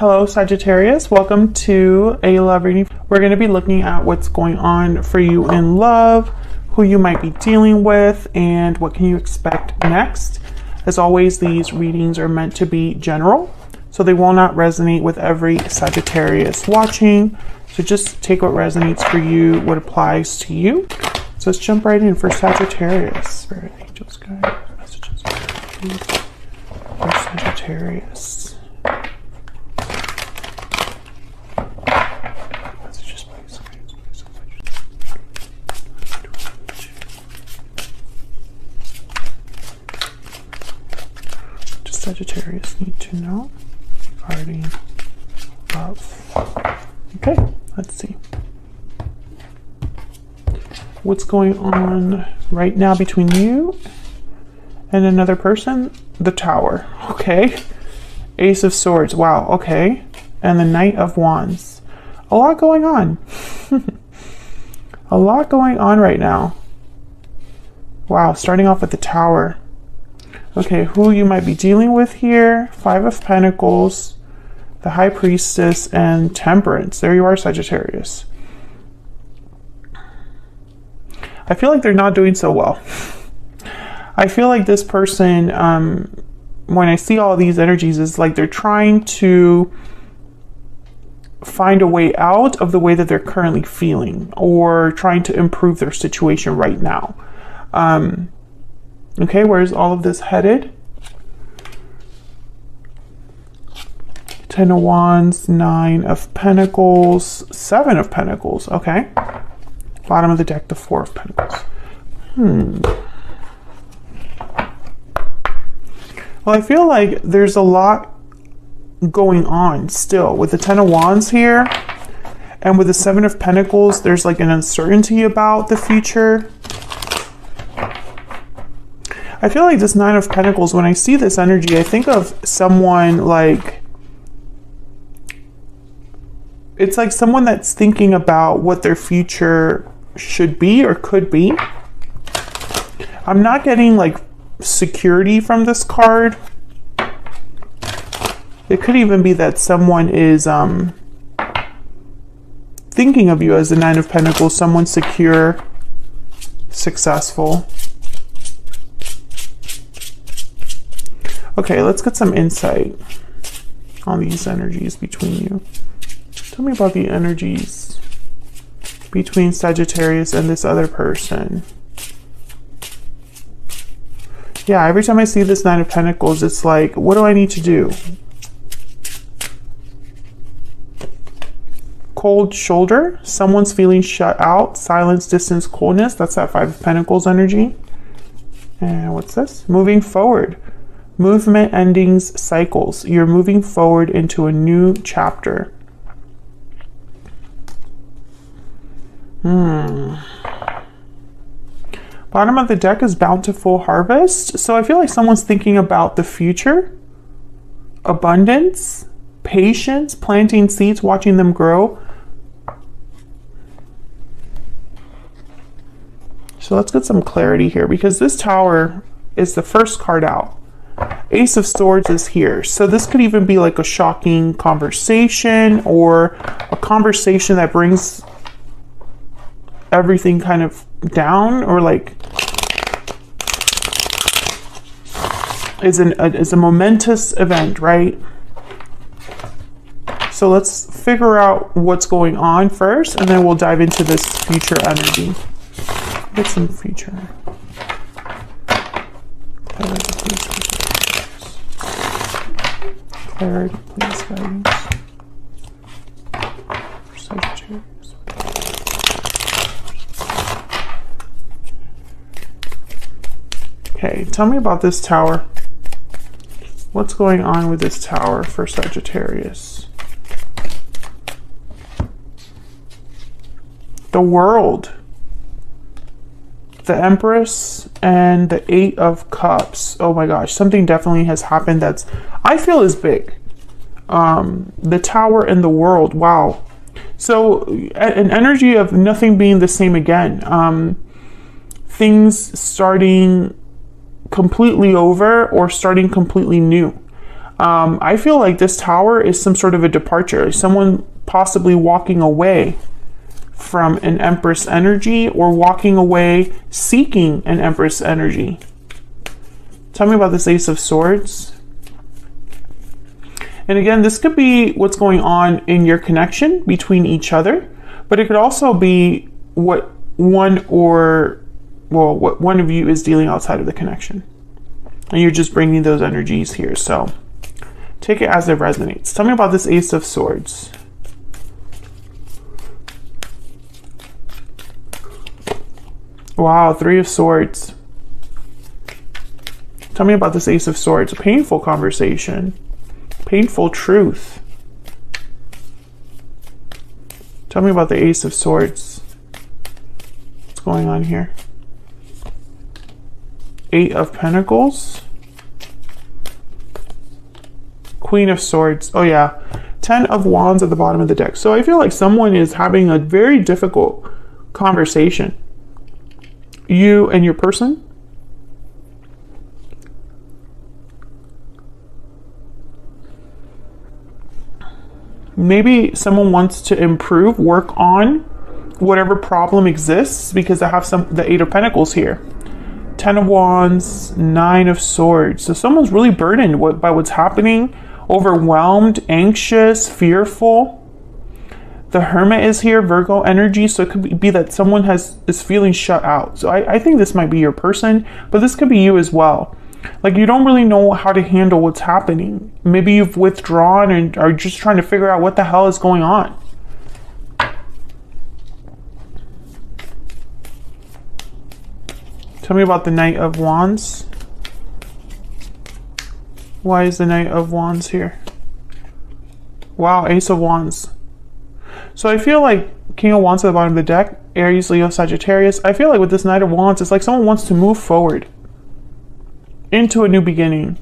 Hello Sagittarius, welcome to a love reading. We're going to be looking at what's going on for you in love, who you might be dealing with, and what can you expect next. As always, these readings are meant to be general, so they will not resonate with every Sagittarius watching. So just take what resonates for you, what applies to you. So let's jump right in for Sagittarius. Spirit, angels, guide, messages for Sagittarius. Sagittarius need to know regarding love. Okay, let's see. What's going on right now between you and another person? The Tower. Okay. Ace of Swords. Wow. Okay. And the Knight of Wands. A lot going on. A lot going on right now. Wow. Starting off with the Tower. Okay, who you might be dealing with here. Five of Pentacles, the High Priestess, and Temperance. There you are, Sagittarius. I feel like they're not doing so well. I feel like this person, when I see all these energies, is like they're trying to find a way out of the way that they're currently feeling, or trying to improve their situation right now. Okay, where's all of this headed? Ten of Wands, Nine of Pentacles, Seven of Pentacles. Okay. Bottom of the deck, the Four of Pentacles. Well, I feel like there's a lot going on still with the Ten of Wands here. And with the Seven of Pentacles, there's like an uncertainty about the future. I feel like this Nine of Pentacles, when I see this energy, I think of someone like, it's like someone that's thinking about what their future should be or could be. I'm not getting like security from this card. It could even be that someone is thinking of you as the Nine of Pentacles, someone secure, successful. Okay, let's get some insight on these energies between you. Tell me about the energies between Sagittarius and this other person. Yeah, every time I see this Nine of Pentacles, it's like, what do I need to do? Cold shoulder. Someone's feeling shut out. Silence, distance, coldness. That's that Five of Pentacles energy. And what's this? Moving forward. Movement, endings, cycles. You're moving forward into a new chapter. Bottom of the deck is bountiful harvest. So I feel like someone's thinking about the future, abundance, patience, planting seeds, watching them grow. So let's get some clarity here, because this Tower is the first card out. Ace of Swords is here. So this could even be like a shocking conversation, or a conversation that brings everything kind of down, or like is a momentous event, right? So let's figure out what's going on first, and then we'll dive into this future energy. Get some future. Clarity, please, guidance. For Sagittarius. Okay, tell me about this Tower. What's going on with this Tower for Sagittarius? The World. The Empress and the Eight of Cups. Oh my gosh, something definitely has happened that's, I feel, is big. The Tower and the World. Wow. So an energy of nothing being the same again. Things starting completely over or starting completely new. I feel like this Tower is some sort of a departure, someone possibly walking away from an Empress energy or walking away seeking an Empress energy. Tell me about this Ace of Swords. And again, this could be what's going on in your connection between each other, but it could also be what one of you is dealing outside of the connection. And you're just bringing those energies here. So take it as it resonates. Tell me about this Ace of Swords. Wow, Three of Swords. Tell me about this Ace of Swords. A painful conversation. Painful truth. Tell me about the Ace of Swords. What's going on here? Eight of Pentacles. Queen of Swords. Oh yeah. 10 of Wands at the bottom of the deck. So I feel like someone is having a very difficult conversation. You and your person. Maybe someone wants to improve, work on whatever problem exists, because I have the Eight of Pentacles here. 10 of Wands, 9 of Swords. So someone's really burdened by what's happening, overwhelmed, anxious, fearful. The Hermit is here, Virgo energy. So it could be that someone is feeling shut out. So I think this might be your person, but this could be you as well. Like you don't really know how to handle what's happening. Maybe you've withdrawn and are just trying to figure out what the hell is going on. Tell me about the Knight of Wands. Why is the Knight of Wands here? Wow, Ace of Wands. So I feel like King of Wands at the bottom of the deck, Aries, Leo, Sagittarius. I feel like with this Knight of Wands, it's like someone wants to move forward into a new beginning.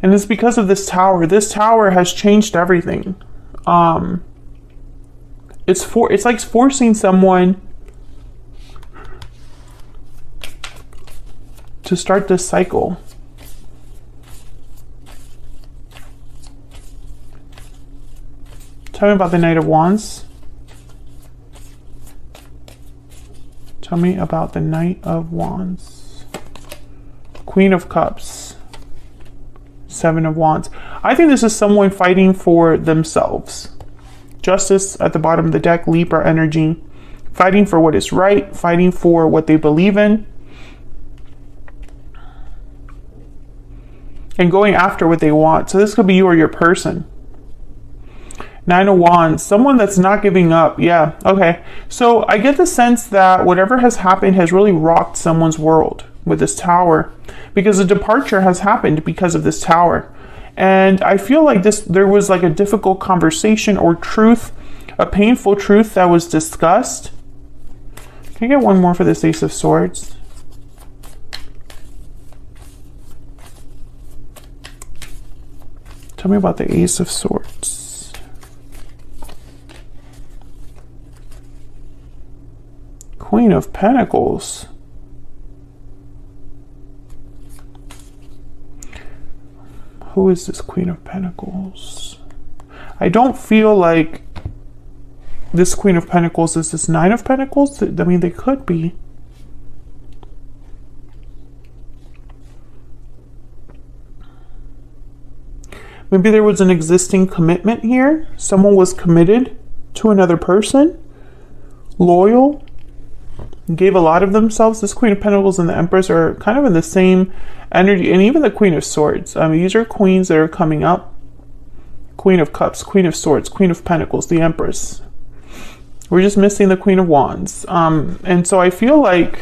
And it's because of this Tower. This Tower has changed everything. It's like forcing someone to start this cycle. Tell me about the Knight of Wands. Tell me about the Knight of Wands. Queen of Cups. Seven of Wands. I think this is someone fighting for themselves. Justice at the bottom of the deck, Libra energy. Fighting for what is right, fighting for what they believe in. And going after what they want. So this could be you or your person. Nine of Wands, someone that's not giving up. Yeah, okay. So I get the sense that whatever has happened has really rocked someone's world with this Tower, because a departure has happened because of this Tower. And I feel like there was like a difficult conversation or truth, a painful truth that was discussed. Can I get one more for this Ace of Swords? Tell me about the Ace of Swords. Queen of Pentacles. Who is this Queen of Pentacles? I don't feel like this Queen of Pentacles is this Nine of Pentacles. I mean, they could be. Maybe there was an existing commitment here. Someone was committed to another person, loyal, gave a lot of themselves. This Queen of Pentacles and the Empress are kind of in the same energy, and even the Queen of Swords. I mean, these are queens that are coming up. Queen of Cups, Queen of Swords, Queen of Pentacles, the Empress. We're just missing the Queen of Wands. And so I feel like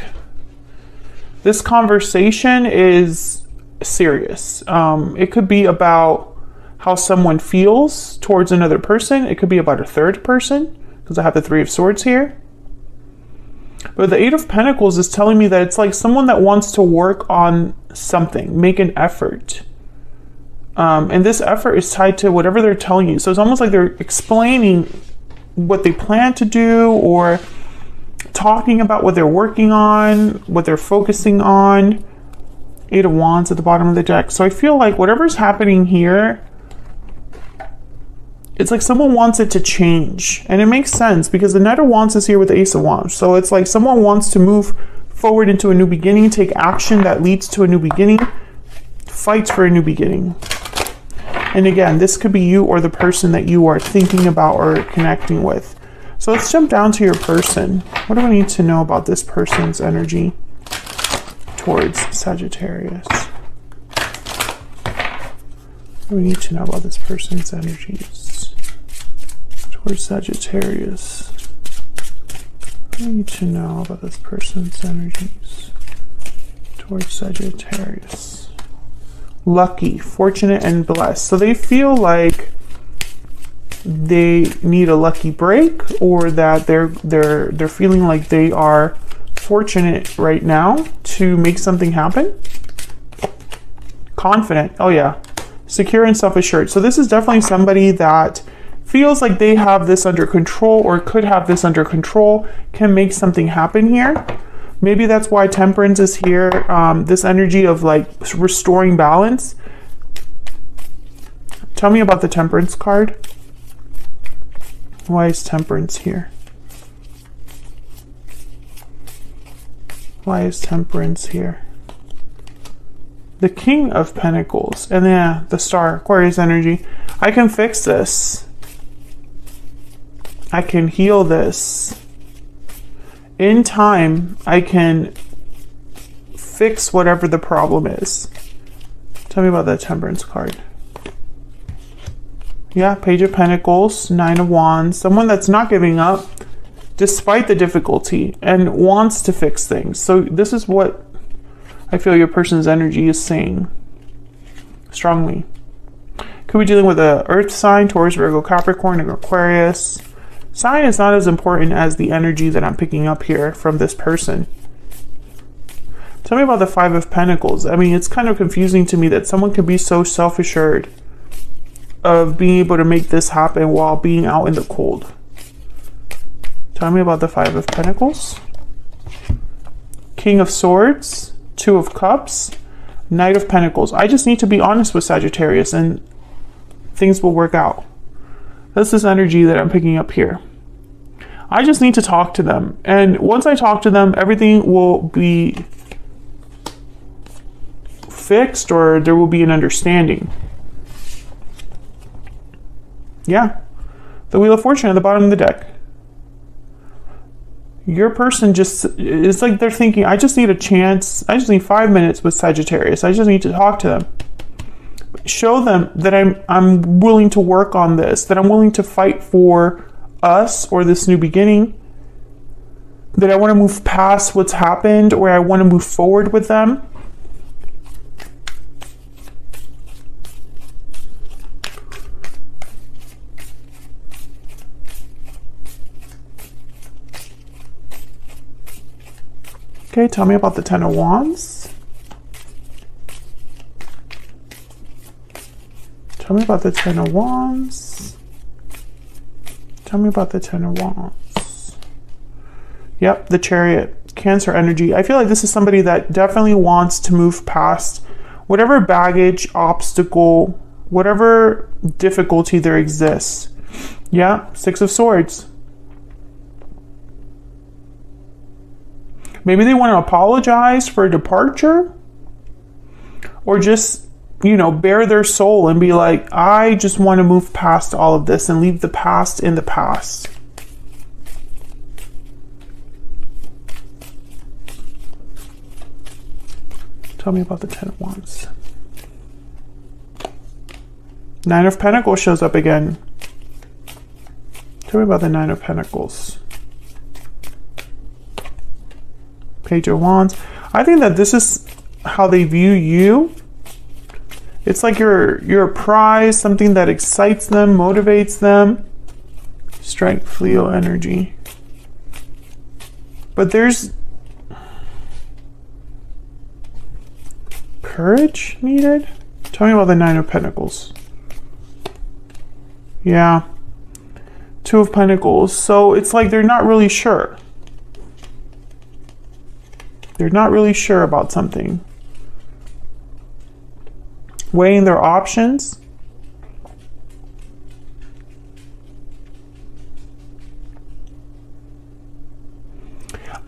this conversation is serious. It could be about how someone feels towards another person. It could be about a third person, because I have the Three of Swords here. But the Eight of Pentacles is telling me that it's like someone that wants to work on something, make an effort. And this effort is tied to whatever they're telling you. So it's almost like they're explaining what they plan to do, or talking about what they're working on, what they're focusing on. 8 of Wands at the bottom of the deck. So I feel like whatever's happening here, it's like someone wants it to change. And it makes sense because the Knight of Wands is here with the Ace of Wands. So it's like someone wants to move forward into a new beginning, take action that leads to a new beginning, fights for a new beginning. And again, this could be you or the person that you are thinking about or connecting with. So let's jump down to your person. What do I need to know about this person's energy towards Sagittarius? What do we need to know about this person's energies towards Sagittarius? What do we need to know about this person's energies towards Sagittarius? Lucky, fortunate, and blessed. So they feel like they need a lucky break, or that they're feeling like they are fortunate right now to make something happen. Confident. Oh yeah. Secure and self-assured. So this is definitely somebody that feels like they have this under control, or could have this under control, can make something happen here. Maybe that's why Temperance is here. This energy of like restoring balance. Tell me about the Temperance card. Why is Temperance here? Why is Temperance here? The King of Pentacles. And yeah, the Star, Aquarius energy. I can fix this. I can heal this. In time, I can fix whatever the problem is. Tell me about that Temperance card. Yeah, Page of Pentacles, 9 of Wands. Someone that's not giving up despite the difficulty and wants to fix things. So this is what I feel your person's energy is saying strongly. Could be dealing with an earth sign, Taurus, Virgo, Capricorn, and Aquarius. Sign is not as important as the energy that I'm picking up here from this person. Tell me about the 5 of Pentacles. I mean, it's kind of confusing to me that someone could be so self-assured of being able to make this happen while being out in the cold. Tell me about the 5 of Pentacles. King of Swords, 2 of Cups, Knight of Pentacles. I just need to be honest with Sagittarius and things will work out. That's this energy that I'm picking up here. I just need to talk to them. And once I talk to them, everything will be fixed, or there will be an understanding. Yeah. The Wheel of Fortune at the bottom of the deck. Your person just, it's like they're thinking, I just need a chance. I just need 5 minutes with Sagittarius. I just need to talk to them. Show them that I'm willing to work on this, that I'm willing to fight for us or this new beginning, that I want to move past what's happened, or I want to move forward with them. Okay, tell me about the 10 of Wands. Tell me about the 10 of Wands. Tell me about the 10 of Wands. Yep, the Chariot, Cancer energy. I feel like this is somebody that definitely wants to move past whatever baggage, obstacle, whatever difficulty there exists. Yeah, 6 of Swords. Maybe they want to apologize for a departure, or just, you know, bare their soul and be like, I just want to move past all of this and leave the past in the past. Tell me about the 10 of Wands. 9 of Pentacles shows up again. Tell me about the 9 of Pentacles. Page of Wands. I think that this is how they view you. It's like you're a prize, something that excites them, motivates them. Strength, Leo energy. But there's courage needed. Tell me about the 9 of Pentacles. Yeah. 2 of Pentacles. So it's like they're not really sure. They're not really sure about something. Weighing their options.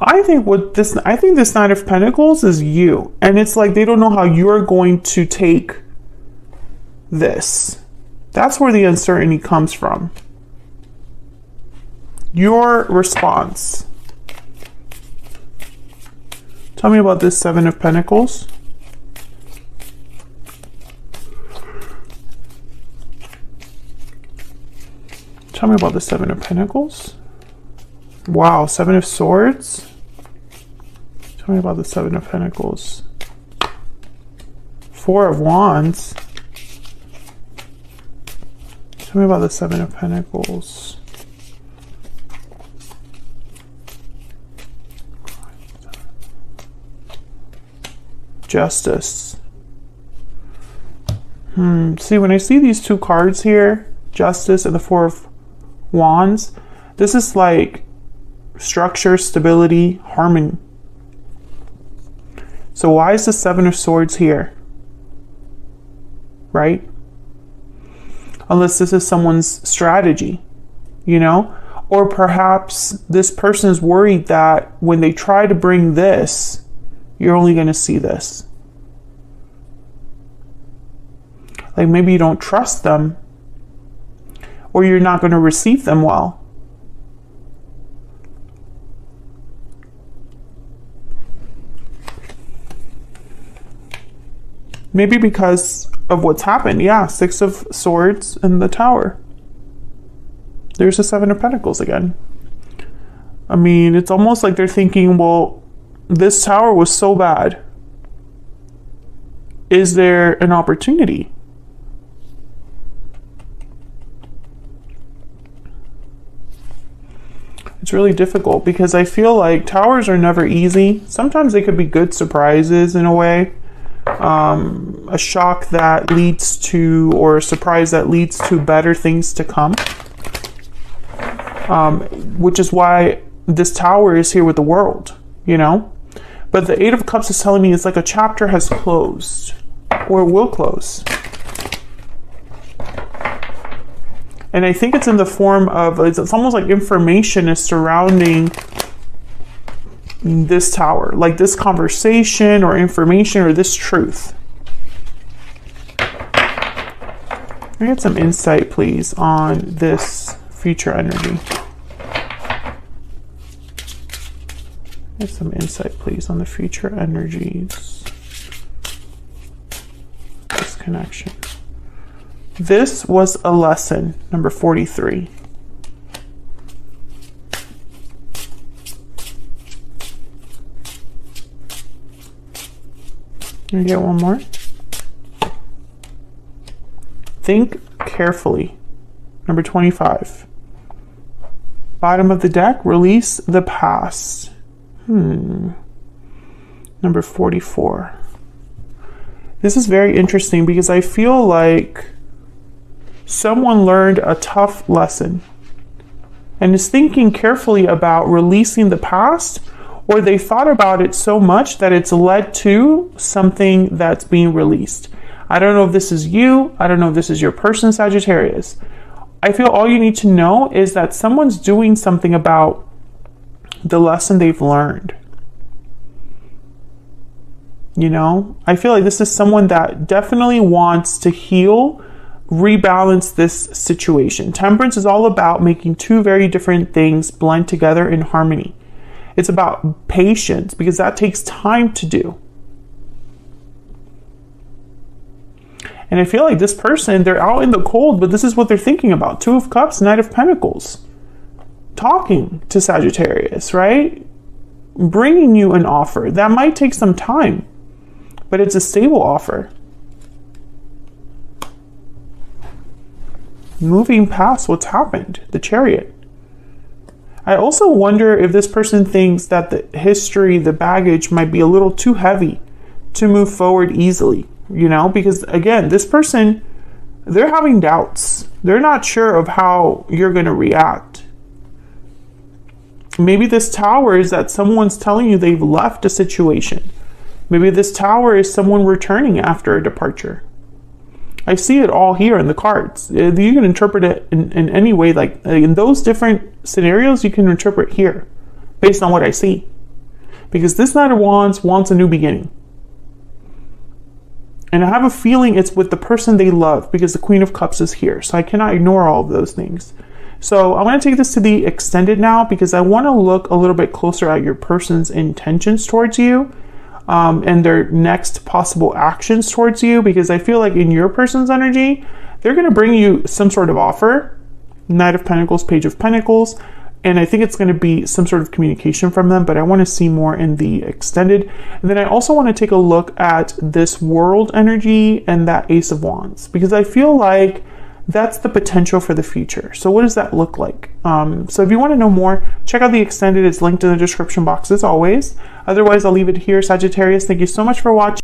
I think this Knight of Pentacles is you. And it's like they don't know how you're going to take this. That's where the uncertainty comes from. Your response. Tell me about this Seven of Pentacles. Tell me about the Seven of Pentacles. Wow, Seven of Swords. Tell me about the Seven of Pentacles. Four of Wands. Tell me about the Seven of Pentacles. Justice. See, when I see these two cards here, Justice and the Four of Wands, this is like structure, stability, harmony. So why is the Seven of Swords here? Right? Unless this is someone's strategy, you know? Or perhaps this person is worried that when they try to bring this, you're only going to see this. Like maybe you don't trust them, or you're not going to receive them well. Maybe because of what's happened. Yeah, Six of Swords and the Tower. There's the Seven of Pentacles again. I mean, it's almost like they're thinking, well, this tower was so bad. Is there an opportunity? It's really difficult because I feel like towers are never easy. Sometimes they could be good surprises in a way. A shock that leads to, or a surprise that leads to better things to come. Which is why this tower is here with the World, you know? But the Eight of Cups is telling me it's like a chapter has closed, or will close. And I think it's in the form of, it's almost like information is surrounding this tower, like this conversation or information or this truth. I get some insight, please, on this future energy. Get some insight, please, on the future energies. This connection. This was a lesson, number 43. Can we get one more? Think carefully. Number 25. Bottom of the deck, release the past. Number 44. This is very interesting because I feel like someone learned a tough lesson and is thinking carefully about releasing the past, or they thought about it so much that it's led to something that's being released. I don't know if this is you. I don't know if this is your person, Sagittarius. I feel all you need to know is that someone's doing something about the lesson they've learned. You know, I feel like this is someone that definitely wants to heal, rebalance this situation. Temperance is all about making two very different things blend together in harmony. It's about patience because that takes time to do. And I feel like this person, they're out in the cold, but this is what they're thinking about. Two of Cups, Knight of Pentacles. Talking to Sagittarius, right? Bringing you an offer. That might take some time, but it's a stable offer. Moving past what's happened, the Chariot. I also wonder if this person thinks that the history, the baggage might be a little too heavy to move forward easily, you know, because again, this person, they're having doubts. They're not sure of how you're going to react. Maybe this Tower is that someone's telling you they've left a situation. Maybe this Tower is someone returning after a departure. I see it all here in the cards. You can interpret it in any way. Like in those different scenarios, you can interpret here based on what I see. Because this Knight of Wands wants a new beginning. And I have a feeling it's with the person they love because the Queen of Cups is here. So I cannot ignore all of those things. So I'm going to take this to the extended now because I want to look a little bit closer at your person's intentions towards you and their next possible actions towards you, because I feel like in your person's energy, they're going to bring you some sort of offer. Knight of Pentacles, Page of Pentacles. And I think it's going to be some sort of communication from them, but I want to see more in the extended. And then I also want to take a look at this World energy and that Ace of Wands, because I feel like that's the potential for the future. So what does that look like? So if you want to know more, check out the extended. It's linked in the description box as always. Otherwise, I'll leave it here. Sagittarius, thank you so much for watching.